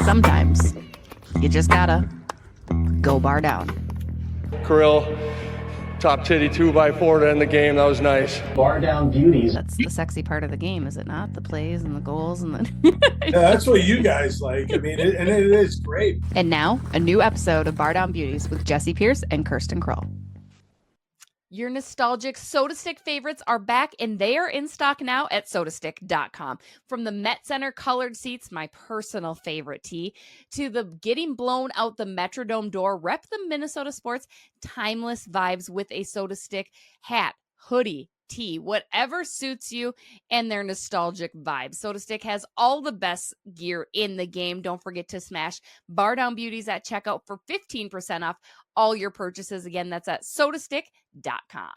Sometimes you just gotta go bar down. Kirill, top titty 2x4 to end the game. That was nice. Bar down beauties. That's the sexy part of the game, is it not? The plays and the goals and the... Yeah, that's what you guys like. I mean, it is great. And now, a new episode of Bar Down Beauties with Jesse Pierce and Kirsten Kroll. Your nostalgic SotaStick favorites are back, and they are in stock now at SotaStick.com. From the Met Center colored seats, my personal favorite tee, to the getting blown out the Metrodome door, rep the Minnesota sports timeless vibes with a SotaStick hat, hoodie, tee, whatever suits you and their nostalgic vibes. SotaStick has all the best gear in the game. Don't forget to smash Bar Down Beauties at checkout for 15% off all your purchases. Again, that's at SotaStick.com.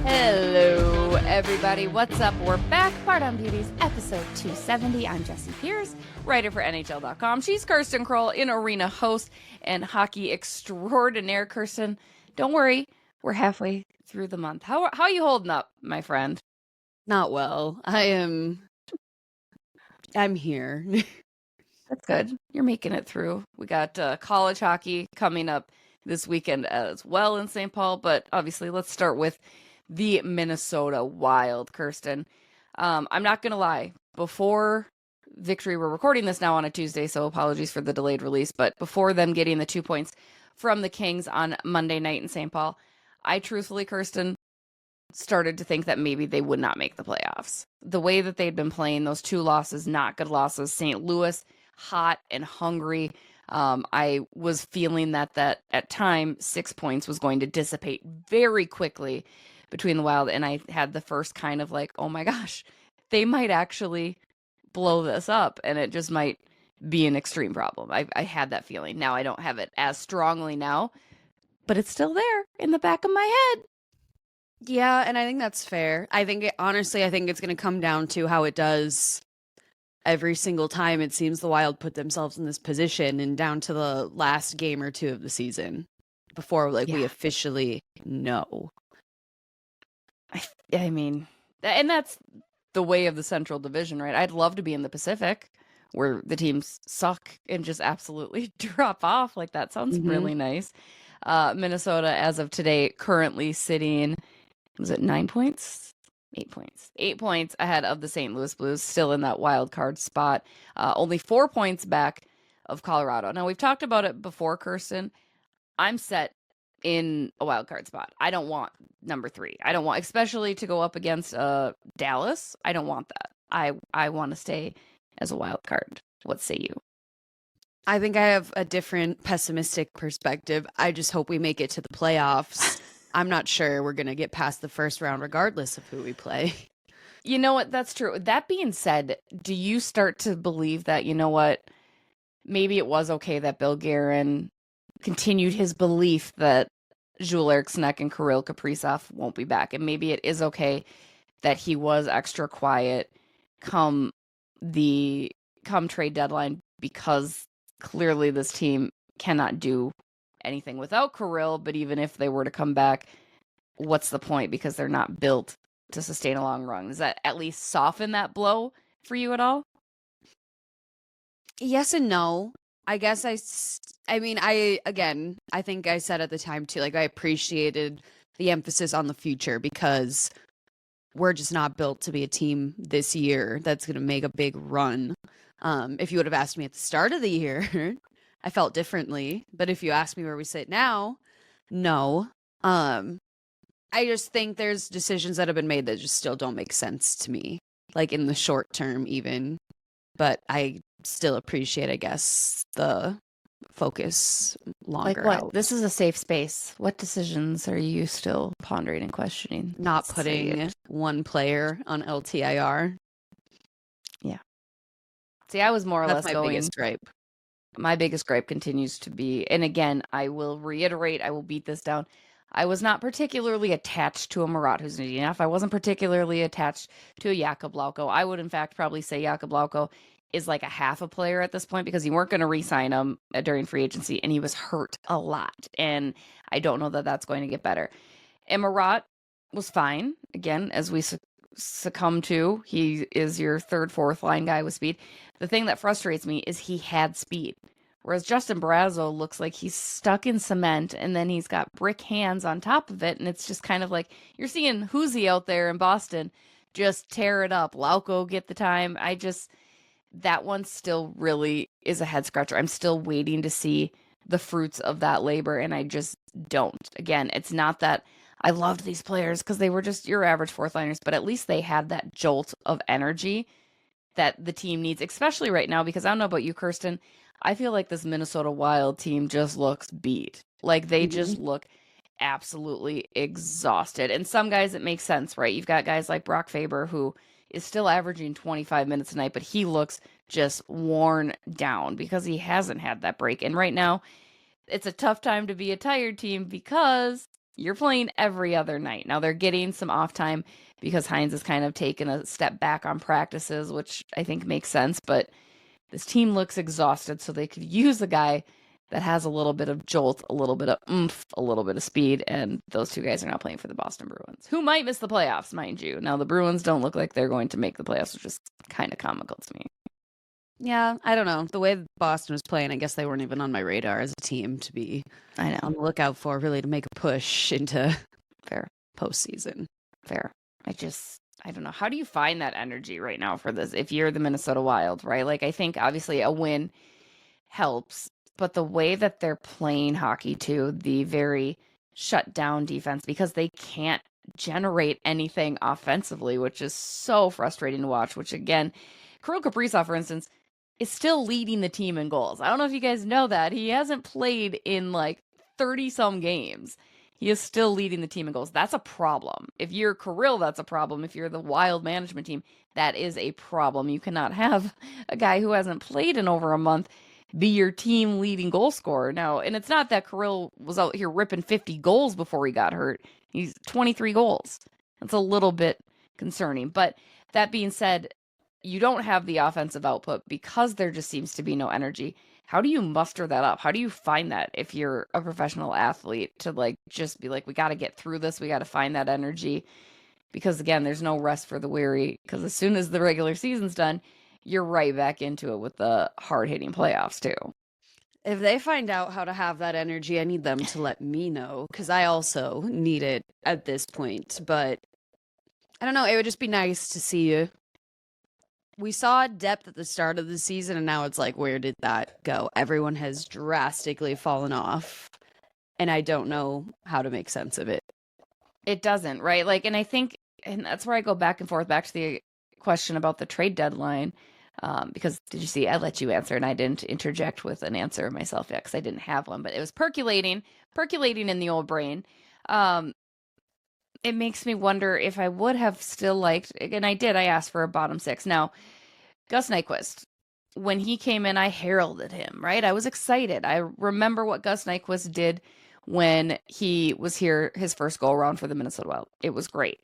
Hello, everybody. What's up? We're back. Bar Down Beauties, episode 270. I'm Jesse Pierce, writer for NHL.com. She's Kirsten Kroll, in arena host and hockey extraordinaire. Kirsten, don't worry. We're halfway through the month. How are you holding up, my friend? Not well. I'm here. That's good. You're making it through. We got college hockey coming up this weekend as well in St. Paul, but obviously let's start with the Minnesota Wild, Kirsten. I'm not going to lie. Before victory, we're recording this now on a Tuesday, so apologies for the delayed release, but before them getting the 2 points from the Kings on Monday night in St. Paul, I truthfully, Kirsten, started to think that maybe they would not make the playoffs. The way that they'd been playing, those two losses, not good losses. St. Louis, hot and hungry. I was feeling that at time 6 points was going to dissipate very quickly between the Wild, and I had the first kind of like, oh my gosh, they might actually blow this up, and it just might be an extreme problem. I had that feeling. Now I don't have it as strongly now, but it's still there in the back of my head. Yeah, and I think that's fair. I think it's going to come down to how it does every single time it seems the Wild put themselves in this position, and down to the last game or two of the season before we officially know. I mean, and that's the way of the Central Division, right? I'd love to be in the Pacific where the teams suck and just absolutely drop off. Like, that sounds really nice. Minnesota, as of today, currently sitting, was it 9 points? 8 points. 8 points ahead of the St. Louis Blues, still in that wild card spot. Only 4 points back of Colorado. Now, we've talked about it before, Kirsten. I'm set in a wild card spot. I don't want number 3. I don't want, especially to go up against Dallas. I don't want that. I want to stay as a wild card. What say you? I think I have a different pessimistic perspective. I just hope we make it to the playoffs. I'm not sure we're going to get past the first round regardless of who we play. You know what? That's true. That being said, do you start to believe that, you know what, maybe it was okay that Bill Guerin continued his belief that Joel Eriksson and Kirill Kaprizov won't be back, and maybe it is okay that he was extra quiet come trade deadline, because clearly this team cannot do anything without Kirill. But even if they were to come back, what's the point? Because they're not built to sustain a long run. Does that at least soften that blow for you at all? Yes and no. I guess I think I said at the time too, like, I appreciated the emphasis on the future, because we're just not built to be a team this year that's going to make a big run. If you would have asked me at the start of the year, I felt differently. But if you ask me where we sit now, no. I just think there's decisions that have been made that just still don't make sense to me, like in the short term even. But I still appreciate, I guess, the focus longer. Like what? Out. This is a safe space. What decisions are you still pondering and questioning? Not putting one player on LTIR. Yeah. See, I was more or less my going. biggest gripe. My biggest gripe continues to be, and again, I will reiterate, I will beat this down. I was not particularly attached to a Marat Huznidinev. I wasn't particularly attached to a Jakub Lauko. I would, in fact, probably say Jakub Lauko is like a half a player at this point, because you weren't going to re-sign him during free agency, and he was hurt a lot. And I don't know that that's going to get better. And Marat, was fine. Again, as we succumb to, he is your third, fourth line guy with speed. The thing that frustrates me is he had speed. Whereas Justin Brazeau looks like he's stuck in cement and then he's got brick hands on top of it. And it's just kind of like you're seeing Hoosie out there in Boston just tear it up. Lauko get the time. That one still really is a head scratcher. I'm still waiting to see the fruits of that labor, and I just don't. Again, it's not that I loved these players because they were just your average fourth liners, but at least they had that jolt of energy that the team needs, especially right now, because I don't know about you, Kirsten. I feel like this Minnesota Wild team just looks beat. Like they just look absolutely exhausted. And some guys, it makes sense, right? You've got guys like Brock Faber, who is still averaging 25 minutes a night, but he looks just worn down because he hasn't had that break. And right now, it's a tough time to be a tired team because you're playing every other night. Now they're getting some off time because Hines has kind of taken a step back on practices, which I think makes sense, but this team looks exhausted, so they could use a guy that has a little bit of jolt, a little bit of oomph, a little bit of speed, and those two guys are now playing for the Boston Bruins, who might miss the playoffs, mind you. Now, the Bruins don't look like they're going to make the playoffs, which is kind of comical to me. Yeah, I don't know. The way Boston was playing, I guess they weren't even on my radar as a team to be on the lookout for, really, to make a push into fair postseason. Fair. I don't know. How do you find that energy right now for this if you're the Minnesota Wild, right? Like, I think obviously a win helps, but the way that they're playing hockey too, the very shut down defense, because they can't generate anything offensively, which is so frustrating to watch, which again, Kirill Kaprizov, for instance, is still leading the team in goals. I don't know if you guys know that. He hasn't played in like 30-some games. He is still leading the team in goals. That's a problem. If you're Kirill, that's a problem. If you're the Wild management team, that is a problem. You cannot have a guy who hasn't played in over a month be your team leading goal scorer. Now, and it's not that Kirill was out here ripping 50 goals before he got hurt. He's 23 goals. That's a little bit concerning. But that being said, you don't have the offensive output because there just seems to be no energy. How do you muster that up? How do you find that if you're a professional athlete to like just be like, we got to get through this. We got to find that energy because again, there's no rest for the weary because as soon as the regular season's done, you're right back into it with the hard hitting playoffs too. If they find out how to have that energy, I need them to let me know because I also need it at this point. But I don't know. It would just be nice to see you. We saw depth at the start of the season, and now it's like, where did that go? Everyone has drastically fallen off, and I don't know how to make sense of it. It doesn't, right? Like, and I think, and that's where I go back and forth, back to the question about the trade deadline, because did you see, I let you answer, and I didn't interject with an answer myself yet, because I didn't have one, but it was percolating in the old brain. It makes me wonder if I would have still liked, and I asked for a bottom six. Now, Gus Nyquist, when he came in, I heralded him, right? I was excited. I remember what Gus Nyquist did when he was here, his first go around for the Minnesota Wild. It was great.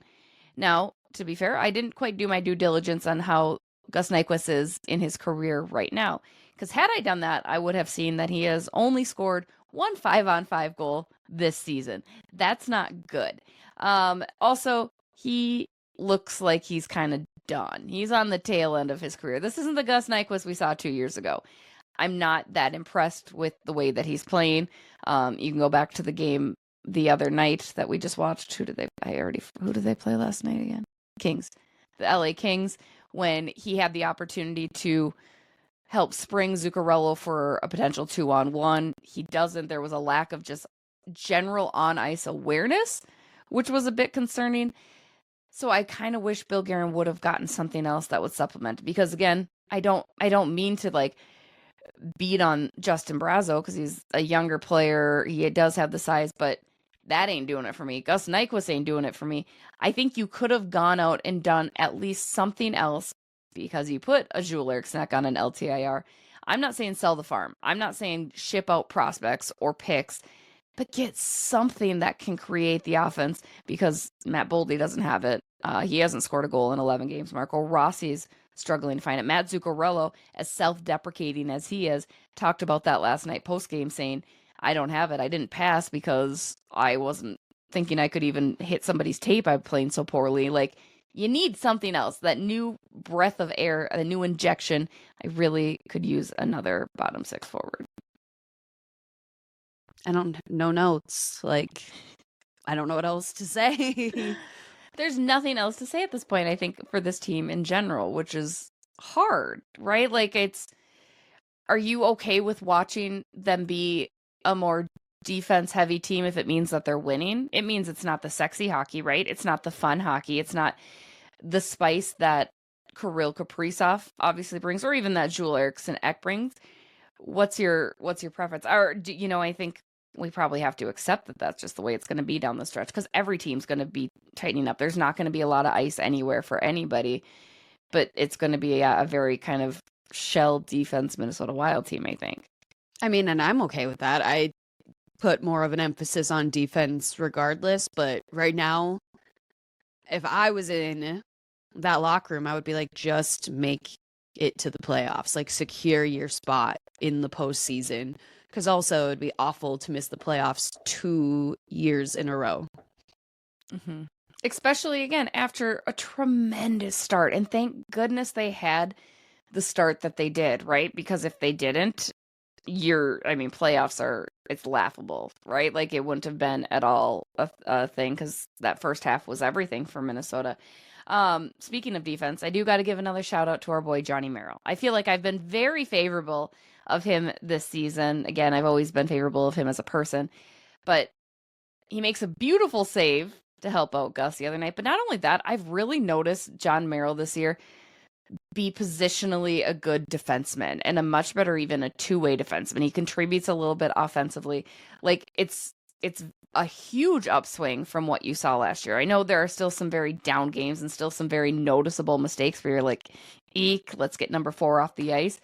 Now, to be fair, I didn't quite do my due diligence on how Gus Nyquist is in his career right now. Because had I done that, I would have seen that he has only scored one 5-on-5 goal this season. That's not good. Also, he looks like he's kind of done. He's on the tail end of his career. This isn't the Gus Nyquist we saw 2 years ago. I'm not that impressed with the way that he's playing. You can go back to the game the other night that we just watched. Who did they play last night again? Kings. The LA Kings, when he had the opportunity to help spring Zuccarello for a potential 2-on-1. He doesn't. There was a lack of just general on-ice awareness, which was a bit concerning. So I kind of wish Bill Guerin would have gotten something else that would supplement. Because again, I don't mean to like beat on Justin Brazeau because he's a younger player. He does have the size, but that ain't doing it for me. Gus Nyquist ain't doing it for me. I think you could have gone out and done at least something else because you put a Joel Eriksson on an LTIR. I'm not saying sell the farm. I'm not saying ship out prospects or picks, but get something that can create the offense because Matt Boldy doesn't have it. He hasn't scored a goal in 11 games. Marco Rossi's struggling to find it. Matt Zuccarello, as self-deprecating as he is, talked about that last night post-game saying, I don't have it. I didn't pass because I wasn't thinking I could even hit somebody's tape. I'm playing so poorly. Like, you need something else, that new breath of air, a new injection. I really could use another bottom six forward. I don't no notes. Like, I don't know what else to say. There's nothing else to say at this point, I think, for this team in general, which is hard, right? Like, are you okay with watching them be a more defense heavy team if it means that they're winning? It means it's not the sexy hockey, right? It's not the fun hockey. It's not the spice that Kirill Kaprizov obviously brings, or even that Joel Eriksson Ek brings. What's your preference? Or I think we probably have to accept that that's just the way it's going to be down the stretch, because every team's going to be tightening up. There's not going to be a lot of ice anywhere for anybody, but it's going to be a very kind of shell defense Minnesota Wild team, I think. I mean, and I'm okay with that. I put more of an emphasis on defense regardless, but right now, if I was in that locker room, I would be like, just make it to the playoffs, like secure your spot in the postseason. Because also it'd be awful to miss the playoffs 2 years in a row. Mm-hmm. Especially, again, after a tremendous start. And thank goodness they had the start that they did, right? Because if they didn't, playoffs it's laughable, right? Like, it wouldn't have been at all a thing, because that first half was everything for Minnesota. Speaking of defense, I do got to give another shout out to our boy Johnny Merrill. I feel like I've been very favorable of him this season. Again, I've always been favorable of him as a person, but he makes a beautiful save to help out Gus the other night. But not only that, I've really noticed John Merrill this year be positionally a good defenseman, and a much better, even a two-way defenseman. He contributes a little bit offensively. Like, it's a huge upswing from what you saw last year. I know there are still some very down games and still some very noticeable mistakes where you're like, eek, let's get number 4 off the ice.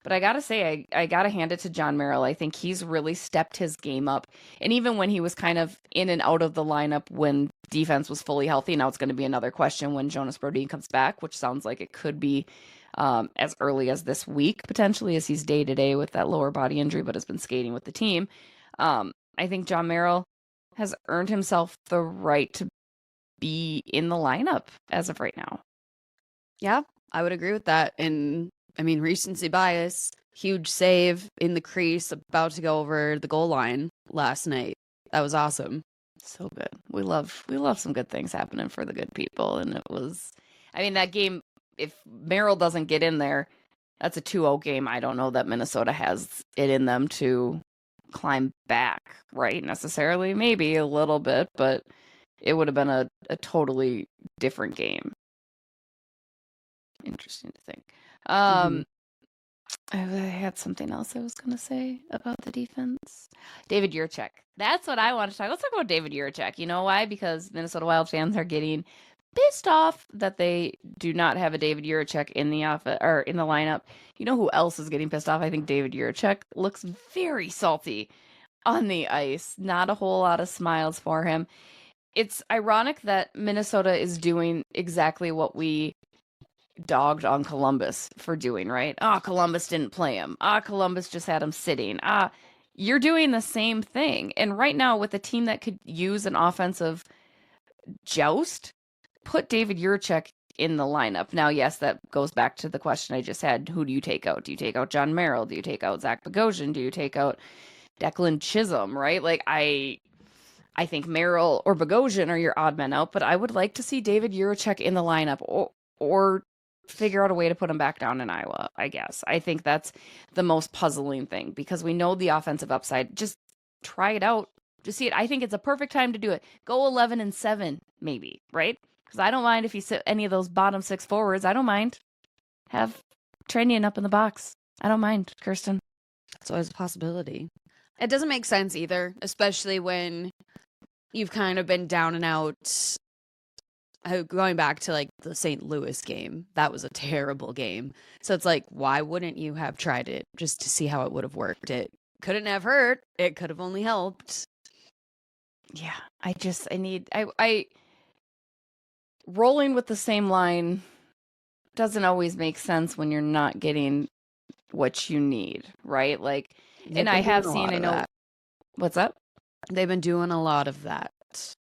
But I got to say, I got to hand it to John Merrill. I think he's really stepped his game up. And even when he was kind of in and out of the lineup when defense was fully healthy, now it's going to be another question when Jonas Brodin comes back, which sounds like it could be as early as this week, potentially, as he's day-to-day with that lower body injury, but has been skating with the team. I think John Merrill has earned himself the right to be in the lineup as of right now. Yeah, I would agree with that. And I mean, recency bias, huge save in the crease, about to go over the goal line last night. That was awesome. So good. We love some good things happening for the good people. And it was, that game, if Merrill doesn't get in there, that's a 2-0 game. I don't know that Minnesota has it in them to climb back, right? Necessarily, maybe a little bit, but it would have been a totally different game. Interesting to think. I had something else I was going to say about the defense. David Jiricek. That's what I want to talk. Let's talk about David Jiricek. You know why? Because Minnesota Wild fans are getting pissed off that they do not have a David Jiricek in the lineup. You know who else is getting pissed off? I think David Jiricek looks very salty on the ice. Not a whole lot of smiles for him. It's ironic that Minnesota is doing exactly what we dogged on Columbus for doing, right? Columbus didn't play him. Columbus just had him sitting. You're doing the same thing. And right now, with a team that could use an offensive joust, put David Jiricek in the lineup. Now, yes, that goes back to the question I just had. Who do you take out? Do you take out John Merrill? Do you take out Zach Bogosian? Do you take out Declan Chisholm, right? Like, I think Merrill or Bogosian are your odd men out, but I would like to see David Jiricek in the lineup or figure out a way to put him back down in Iowa, I guess. I think that's the most puzzling thing, because we know the offensive upside. Just try it out. Just see it. I think it's a perfect time to do it. Go 11-7, maybe, right? Because I don't mind if you sit any of those bottom 6 forwards. I don't mind. Have Trennian up in the box. I don't mind, Kirsten. That's always a possibility. It doesn't make sense either, especially when you've kind of been down and out. Going back to like the St. Louis game, that was a terrible game. So it's like, why wouldn't you have tried it just to see how it would have worked? It couldn't have hurt. It could have only helped. Yeah, I rolling with the same line doesn't always make sense when you're not getting what you need, right? Like, and I have seen, I know, what's up? They've been doing a lot of that.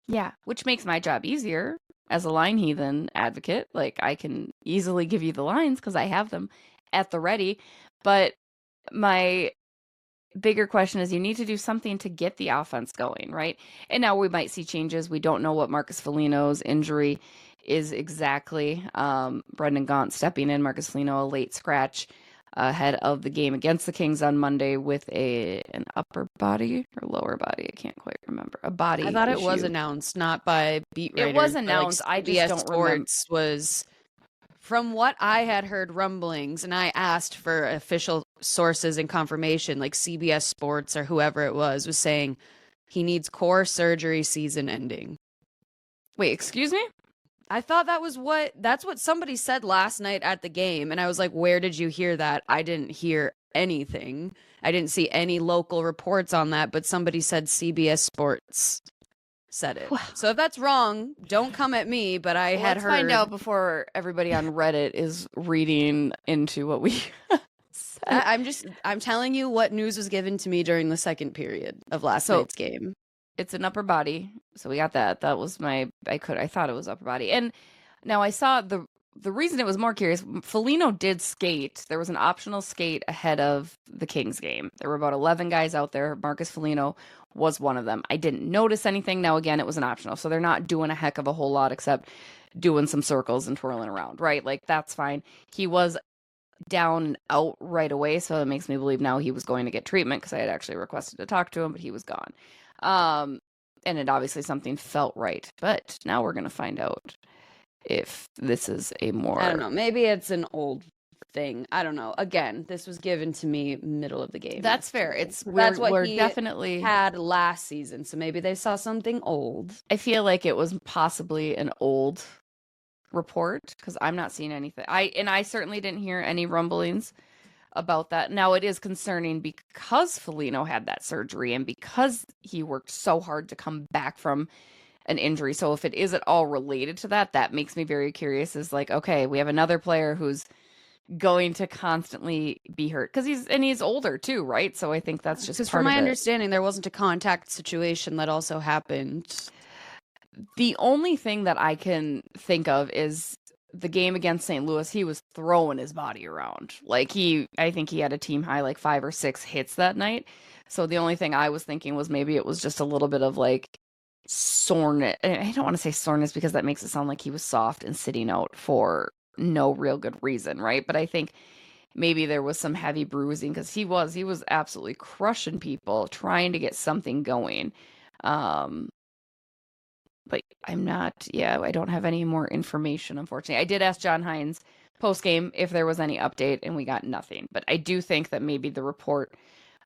Yeah, which makes my job easier as a line heathen advocate. Like, I can easily give you the lines because I have them at the ready. But my bigger question is you need to do something to get the offense going, right? And now we might see changes. We don't know what Marcus Foligno's injury is exactly. Brendan Gaunt stepping in, Marcus Foligno a late scratch ahead of the game against the Kings on Monday with an upper body or lower body. I can't quite remember. A body I thought it was issue. announced, not by beat writers. It was but, announced. I just CBS don't remember. Sports was, from what I had heard rumblings, and I asked for official sources and confirmation, like CBS Sports or whoever it was saying he needs core surgery, season ending. Wait, excuse me? I thought that's what somebody said last night at the game. And I was like, where did you hear that? I didn't hear anything. I didn't see any local reports on that, but somebody said CBS Sports said it. So if that's wrong, don't come at me, but I had heard. Let's find out before everybody on Reddit is reading into what we said. I'm telling you what news was given to me during the second period of last night's game. It's an upper body. So we got that. That was I thought it was upper body. And now I saw the reason it was more curious, Foligno did skate. There was an optional skate ahead of the Kings game. There were about 11 guys out there. Marcus Foligno was one of them. I didn't notice anything. Now, again, it was an optional. So they're not doing a heck of a whole lot except doing some circles and twirling around, right? Like, that's fine. He was down and out right away. So it makes me believe now he was going to get treatment because I had actually requested to talk to him, but he was gone. And it obviously something felt right. But now we're going to find out if this is a more... I don't know. Maybe it's an old thing. I don't know. Again, this was given to me middle of the game. That's fair. That's what we're he definitely had last season. So maybe they saw something old. I feel like it was possibly an old report because I'm not seeing anything. I certainly didn't hear any rumblings about that. Now, it is concerning because Foligno had that surgery and because he worked so hard to come back from an injury. So if it is at all related to that, that makes me very curious. Is like, okay, we have another player who's going to constantly be hurt because he's older too, right? So I think that's just because from my understanding, there wasn't a contact situation that also happened. The only thing that I can think of is the game against St. Louis. He was throwing his body around. Like I think he had a team high like 5 or 6 hits that night. So the only thing I was thinking was maybe it was just a little bit of like soreness. I don't want to say soreness because that makes it sound like he was soft and sitting out for no real good reason, right? But I think maybe there was some heavy bruising because he was absolutely crushing people trying to get something going. But I don't have any more information, unfortunately. I did ask John Hines post-game if there was any update, and we got nothing. But I do think that maybe the report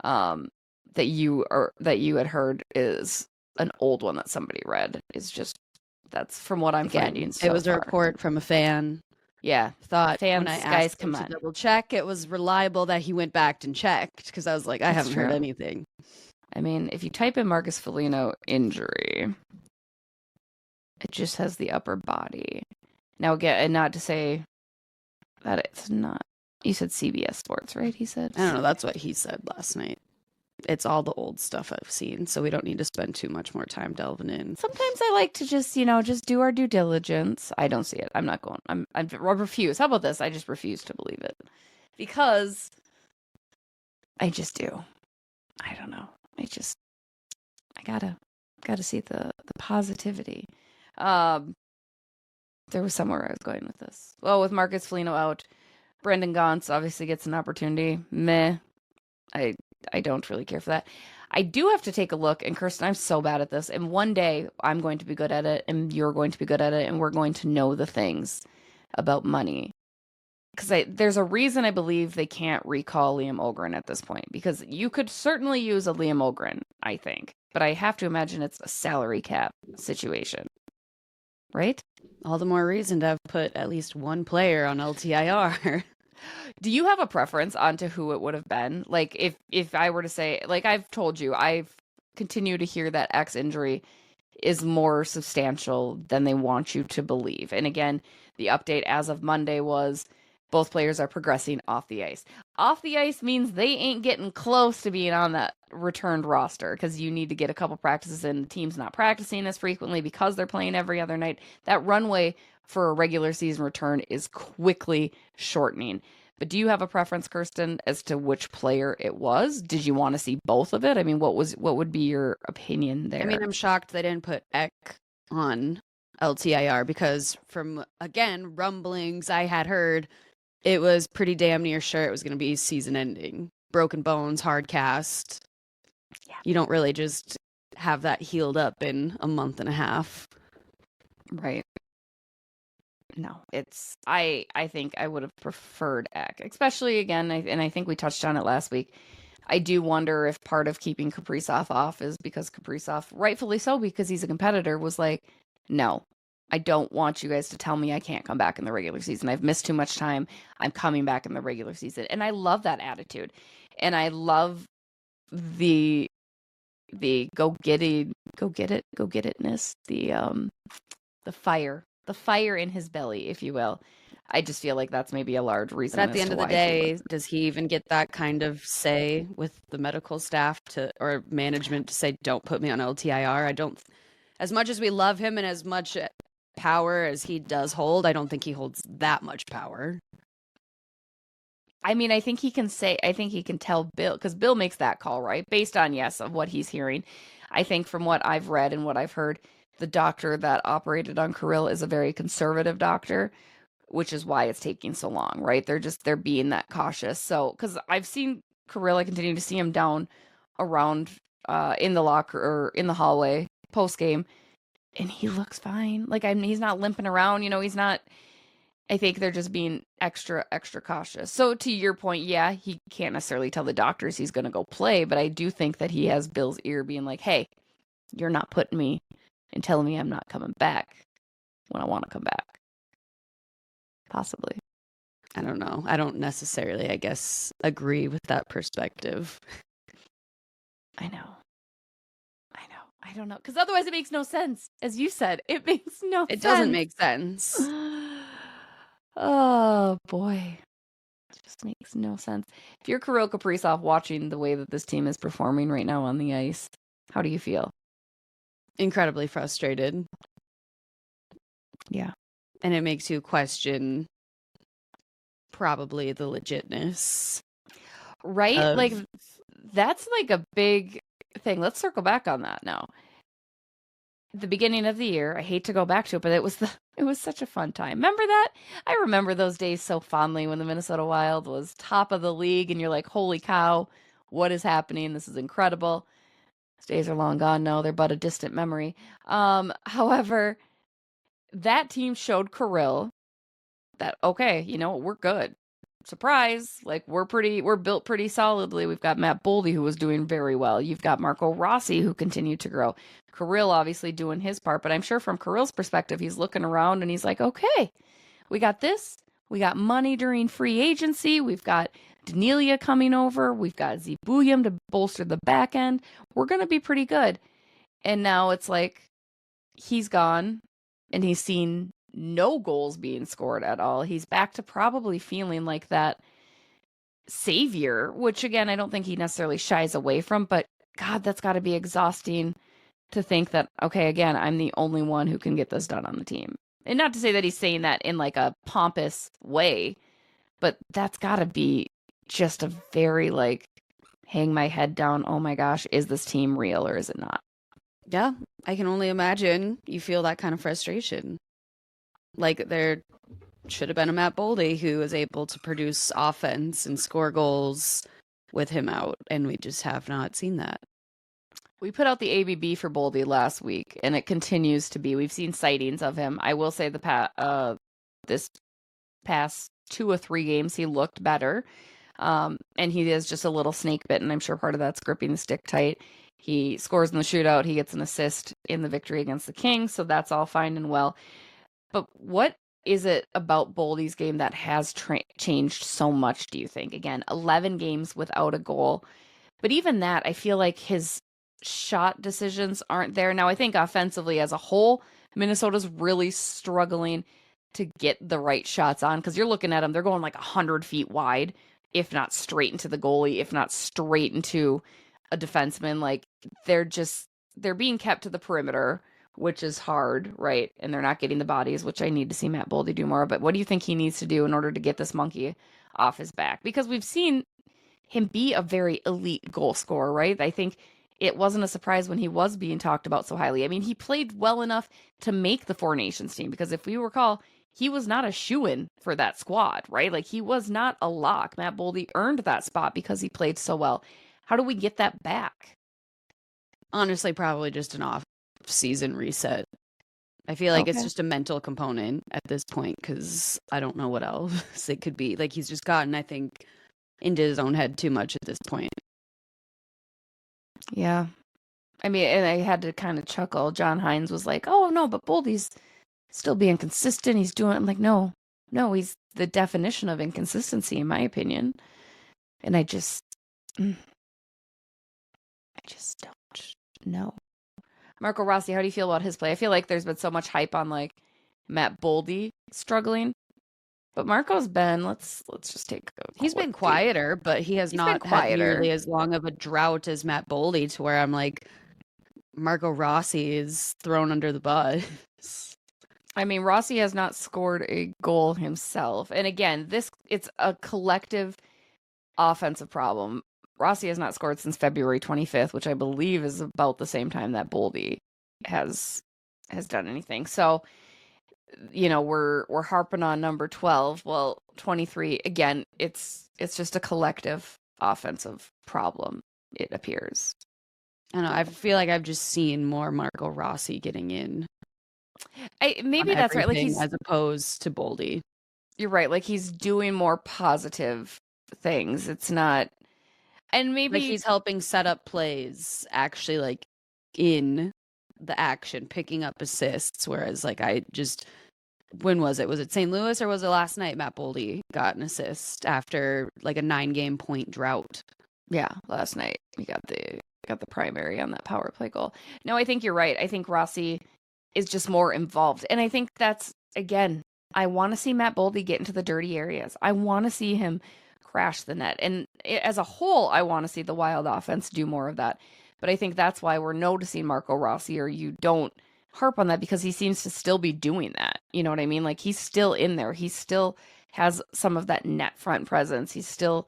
that you had heard is an old one that somebody read. Is just, that's from what I'm finding so It was far. a report from a fan. Yeah. Thought Fans, when I guys, asked come him on. to double check, it was reliable that he went back and checked because I was like, I That's haven't heard true. anything. I mean, if you type in Marcus Foligno injury, it just has the upper body. Now, again, and not to say that it's not. You said CBS Sports, right? He said. I don't know. That's what he said last night. It's all the old stuff I've seen, so we don't need to spend too much more time delving in. Sometimes I like to just do our due diligence. I don't see it. I'm not going. I refuse. How about this? I just refuse to believe it because I just do. I don't know. I gotta see the positivity. There was somewhere I was going with this. Well, with Marcus Foligno out, Brendan Gaunt obviously gets an opportunity. Meh. I don't really care for that. I do have to take a look, and Kirsten, I'm so bad at this, and one day I'm going to be good at it, and you're going to be good at it, and we're going to know the things about money. Because there's a reason I believe they can't recall Liam Ogren at this point, because you could certainly use a Liam Ogren, I think, but I have to imagine it's a salary cap situation, right? All the more reason to have put at least one player on LTIR. Do you have a preference onto who it would have been? Like, if I were to say, like I've told you, I've continued to hear that X injury is more substantial than they want you to believe. And again, the update as of Monday was both players are progressing off the ice. Off the ice means they ain't getting close to being on that returned roster because you need to get a couple practices in. The team's not practicing as frequently because they're playing every other night. That runway for a regular season return is quickly shortening. But do you have a preference, Kirsten, as to which player it was? Did you want to see both of it? I mean, what would be your opinion there? I mean, I'm shocked they didn't put Eck on LTIR because from, again, rumblings I had heard, it was pretty damn near sure it was going to be season ending. Broken bones, hard cast. Yeah. You don't really just have that healed up in a month and a half. Right. No, I think I would have preferred Eck, especially again, and I think we touched on it last week. I do wonder if part of keeping Kaprizov off is because Kaprizov, rightfully so, because he's a competitor, was like, no, I don't want you guys to tell me I can't come back in the regular season. I've missed too much time. I'm coming back in the regular season. And I love that attitude. And I love the go get itness, the fire in his belly, if you will. I just feel like that's maybe a large reason. But at the end of the day, does he even get that kind of say with the medical staff or management to say, don't put me on LTIR? I don't, as much as we love him and as much power as he does hold, I don't think he holds that much power. I mean, I think he can tell Bill, because Bill makes that call, right? Based on, yes, of what he's hearing. I think from what I've read and what I've heard, the doctor that operated on Kirill is a very conservative doctor, which is why it's taking so long, right? They're being that cautious. So, because I've seen Kirill, I continue to see him down around in the locker or in the hallway post game, and he looks fine. Like, I mean, he's not limping around, he's not. I think they're just being extra cautious. So to your point, yeah, he can't necessarily tell the doctors he's going to go play, but I do think that he has Bill's ear being like, hey, you're not putting me and telling me I'm not coming back when I want to come back. Possibly. I don't know. I don't necessarily, I guess, agree with that perspective. I know. I don't know. Because otherwise it makes no sense. As you said, it makes no sense. It doesn't make sense. Oh, boy. It just makes no sense. If you're Kirill Kaprizov watching the way that this team is performing right now on the ice, how do you feel? Incredibly frustrated. Yeah. And it makes you question probably the legitness. Right? Like, that's like a big thing. Let's circle back on that now. The beginning of the year, I hate to go back to it, but it was such a fun time. Remember that? I remember those days so fondly when the Minnesota Wild was top of the league and you're like, holy cow, what is happening? This is incredible. Those days are long gone now. They're but a distant memory. However, that team showed Kirill that, okay, we're good. Surprise, like we're built pretty solidly. We've got Matt Boldy, who was doing very well. You've got Marco Rossi, who continued to grow. Kirill obviously doing his part, but I'm sure from Kirill's perspective, he's looking around and he's like, okay, we got this. We got money during free agency. We've got Danelia coming over. We've got Zebuyam to bolster the back end. We're going to be pretty good. And now it's like he's gone and he's seen no goals being scored at all. He's back to probably feeling like that savior, which again, I don't think he necessarily shies away from, but God, that's got to be exhausting to think that, okay, again, I'm the only one who can get this done on the team. And not to say that he's saying that in like a pompous way, but that's got to be just a very like hang my head down. Oh my gosh, is this team real or is it not? Yeah, I can only imagine you feel that kind of frustration. Like there should have been a Matt Boldy who was able to produce offense and score goals with him out, and we just have not seen that. We put out the ABB for Boldy last week, and it continues to be. We've seen sightings of him. I will say this past 2 or 3 games, he looked better, and he is just a little snake bitten. I'm sure part of that's gripping the stick tight. He scores in the shootout. He gets an assist in the victory against the Kings, so that's all fine and well. But what is it about Boldy's game that has changed so much, do you think? Again, 11 games without a goal. But even that, I feel like his shot decisions aren't there. Now, I think offensively as a whole, Minnesota's really struggling. to get the right shots on, because you're looking at them, they're going like 100 feet wide, if not straight into the goalie, if not straight into a defenseman. Like they're being kept to the perimeter, which is hard, right? And they're not getting the bodies, which I need to see Matt Boldy do more. But what do you think he needs to do in order to get this monkey off his back? Because we've seen him be a very elite goal scorer, right? I think it wasn't a surprise when he was being talked about so highly. I mean, he played well enough to make the Four Nations team, because if we recall, he was not a shoo-in for that squad, right? Like, he was not a lock. Matt Boldy earned that spot because he played so well. How do we get that back? Honestly, probably just an off-season reset. I feel like it's just a mental component at this point, because I don't know what else it could be. Like, he's just gotten, I think, into his own head too much at this point. Yeah. I mean, and I had to kind of chuckle. John Hines was like, oh, no, but Boldy's still being consistent. He's doing it. I'm like, no, he's the definition of inconsistency, in my opinion. And I just don't know. Marco Rossi, how do you feel about his play? I feel like there's been so much hype on like Matt Boldy struggling. But Marco's been, let's just take he's been quieter, but he's not had nearly as long of a drought as Matt Boldy, to where I'm like, Marco Rossi is thrown under the bus. I mean, Rossi has not scored a goal himself. And again, it's a collective offensive problem. Rossi has not scored since February 25th, which I believe is about the same time that Boldy has done anything. So, you know, we're harping on number 12. Well, 23, again, it's just a collective offensive problem, it appears. I don't know. I feel like I've just seen more Marco Rossi getting in. Maybe that's right. Like, as opposed to Boldy. You're right. Like, he's doing more positive things. It's not, and maybe like he's helping set up plays, actually, like in the action, picking up assists. Whereas, like, when was it? Was it St. Louis, or was it last night? Matt Boldy got an assist after like a 9-game point drought. Yeah, last night he got the primary on that power play goal. No, I think you're right. I think Rossi is just more involved, and I think that's, again, I want to see Matt Boldy get into the dirty areas. I want to see him crash the net, and as a whole, I want to see the Wild offense do more of that. But I think that's why we're noticing Marco Rossi, or you don't harp on that, because he seems to still be doing that. You know what I mean? Like, he's still in there. He still has some of that net front presence. He's still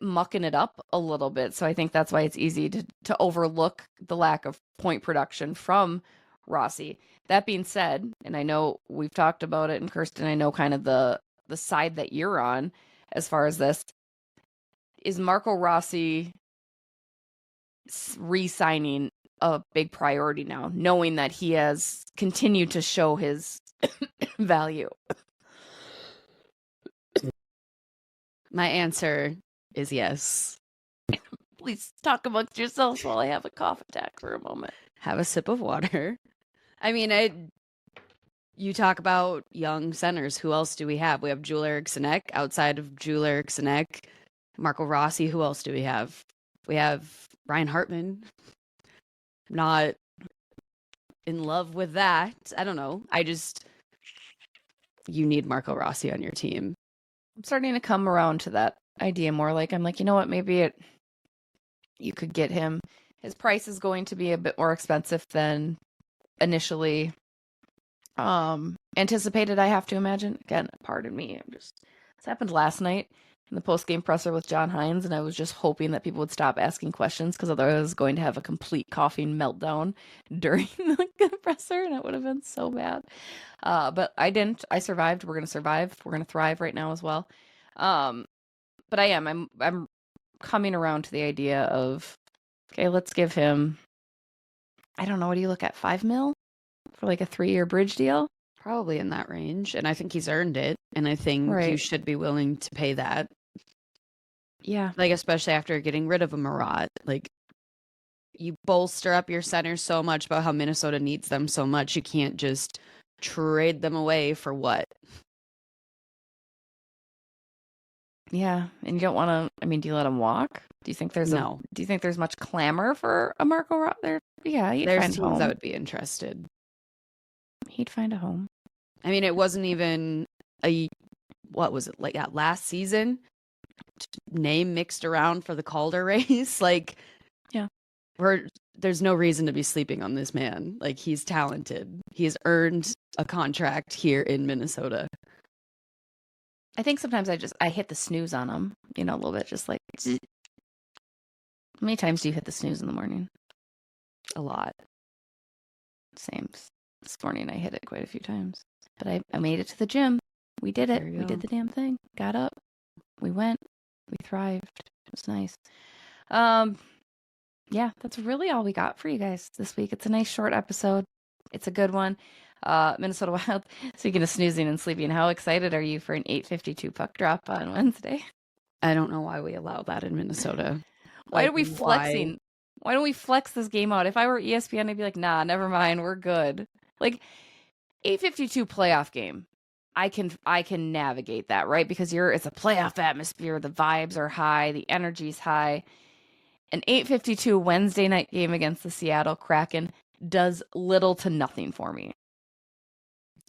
mucking it up a little bit. So I think that's why it's easy to overlook the lack of point production from Rossi. That being said, and I know we've talked about it, and Kirsten, I know kind of the side that you're on as far as this, is Marco Rossi re-signing a big priority now, knowing that he has continued to show his value? My answer is yes. Please talk amongst yourselves while I have a cough attack for a moment. Have a sip of water. I mean, you talk about young centers. Who else do we have? We have Joel Eriksson-Ek. Outside of Joel Eriksson-Ek, Marco Rossi. Who else do we have? We have Ryan Hartman. Not in love with that. I don't know. You need Marco Rossi on your team. I'm starting to come around to that idea more. Like, I'm like, you know what? Maybe you could get him. His price is going to be a bit more expensive than initially anticipated, I have to imagine. Again, pardon me. This happened last night in the post-game presser with John Hines, and I was just hoping that people would stop asking questions, because otherwise I was going to have a complete coughing meltdown during the presser, and it would have been so bad. But I didn't. I survived. We're going to survive. We're going to thrive right now as well. But I'm coming around to the idea of, okay, let's give him, I don't know, what do you look at, $5 million for like a 3-year bridge deal? Probably in that range. And I think he's earned it. And I think you should be willing to pay that. Yeah. Like, especially after getting rid of a Marat. Like, you bolster up your centers so much about how Minnesota needs them so much. You can't just trade them away for what? Yeah. And you don't want to, I mean, do you let him walk? Do you think there's no? Do you think there's much clamor for a Marco Rossi there? Yeah, there's teams that would be interested. He'd find a home. I mean, it wasn't even what was it, like last season? Name mixed around for the Calder race. Like, yeah, there's no reason to be sleeping on this man. Like, he's talented. He has earned a contract here in Minnesota. I think sometimes I hit the snooze on him, a little bit, just like, how many times do you hit the snooze in the morning? A lot. Same. This morning I hit it quite a few times, but I made it to the gym. We did it. We did the damn thing. Got up. We went. We thrived. It was nice. Yeah, that's really all we got for you guys this week. It's a nice short episode. It's a good one. Minnesota Wild, speaking of snoozing and sleeping, how excited are you for an 8:52 puck drop on Wednesday? I don't know why we allow that in Minnesota. Why are we flexing? Why don't we flex this game out? If I were ESPN, I'd be like, nah, never mind, we're good. Like, 8:52 playoff game. I can navigate that, right? Because it's a playoff atmosphere, the vibes are high, the energy's high. An 8:52 Wednesday night game against the Seattle Kraken does little to nothing for me.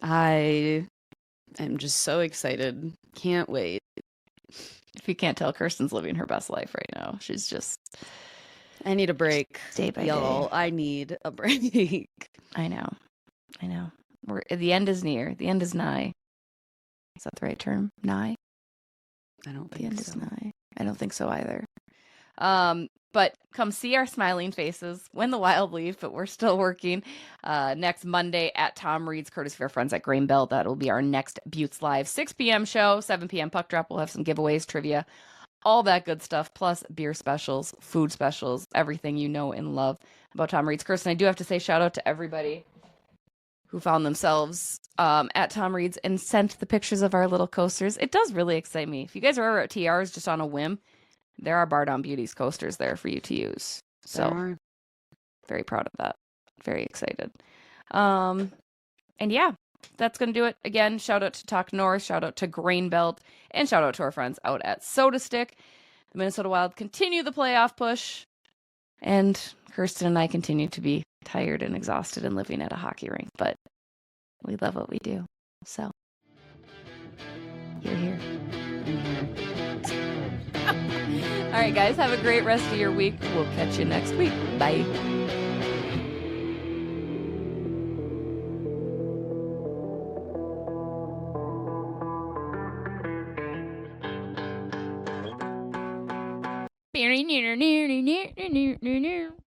I am just so excited. Can't wait. If you can't tell, Kirsten's living her best life right now. She's just... I need a break. Day by Y'all, day. I need a break. I know. The end is near. The end is nigh. Is that the right term? Nigh? I don't think the end so. Is nigh. I don't think so either. But come see our smiling faces when the Wild leave, but we're still working. Next Monday at Tom Reed's, courtesy of our friends at Grain Belt. That'll be our next Buttes Live 6 p.m. show, 7 p.m. puck drop. We'll have some giveaways, trivia, all that good stuff, plus beer specials, food specials, everything you know and love about Tom Reed's. Kirsten, I do have to say shout out to everybody who found themselves at Tom Reed's and sent the pictures of our little coasters. It does really excite me. If you guys are ever at TR's just on a whim, there are Bar Down Beauties coasters there for you to use. So very proud of that. Very excited. And yeah, that's going to do it. Again, shout out to Talk North, shout out to Grain Belt, and shout out to our friends out at SotaStick. The Minnesota Wild continue the playoff push, and Kirsten and I continue to be tired and exhausted and living at a hockey rink, but we love what we do. So, you're here. All right, guys, have a great rest of your week. We'll catch you next week. Bye.